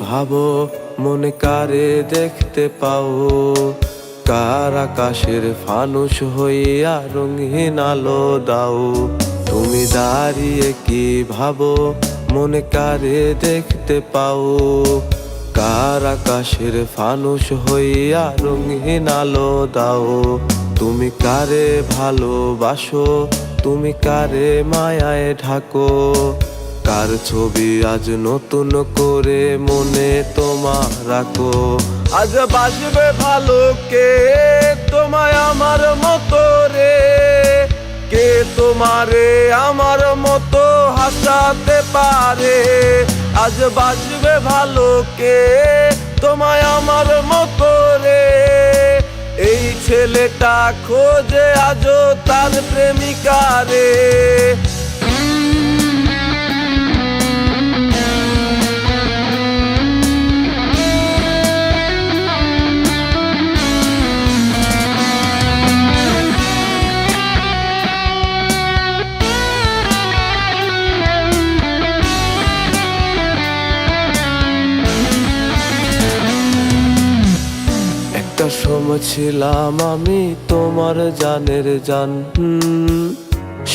ভাবো মনে কারে দেখতে পাও, কার আকাশের ফানুস হইয়া রঙিন আলো দাও। তুমি দাঁড়িয়ে কি ভাবো মনে কারে দেখতে পাও, কার আকাশের ফানুস হইয়া রঙিন আলো দাও। তুমি কারে ভালোবাসো, তুমি কারে মায়ায় ঢাকো, কার ছবি আজ নতুন করে মনে তোমার রাখো। আজ বাসবে ভালো কে তোমায় আমার মতো রে, কে তোমারে আমার মতো হাসাতে পারে। আজ বাসবে ভালো কে তোমায় আমার মতো রে, এই ছেলেটা খোঁজে আজও তার প্রেমিকা রে। একটা সময় ছিলাম আমি তোমার জানের জান,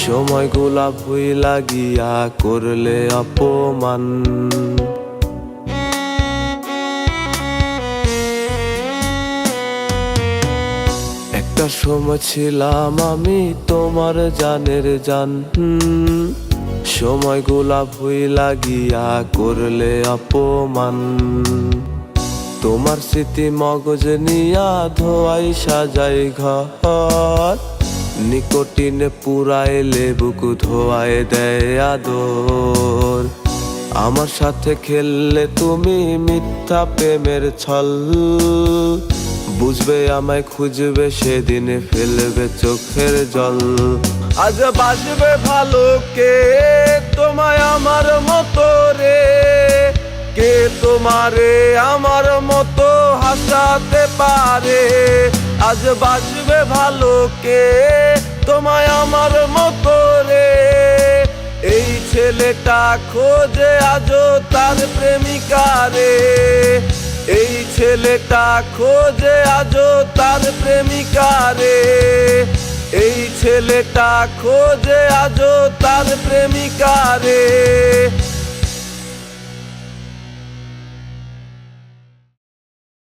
সময়গুলা ভুইলা গিয়া করলে অপমান। একটা সময় ছিলাম আমি তোমার জানের জান, সময়গুলা ভুইলা গিয়া করলে অপমান। তোমার স্মৃতি মগজ নিয়া ধোয়াই সাজাই ঘর, নিকোটিনে পুরাইলে বুক ধোয়ায় দেয় আদর। আমার সাথে খেললে তুমি মিথ্যা প্রেমের ছল, বুঝবে আমায় খুঁজবে সেদিন ফেলবে চোখের জল। আজ বাসবে ভালো কে তোমায় আমার মতো রে, কে তোমারে আমার মতো হাসাতে পারে। আজ বাসবে ভালো কে তোমায় আমার মতো রে, এই ছেলেটা খোঁজে আজও তার প্রেমিকা রে। এই ছেলেটা খোঁজে আজও তার প্রেমিকা রে, এই ছেলেটা খোঁজে আজও তার প্রেমিকা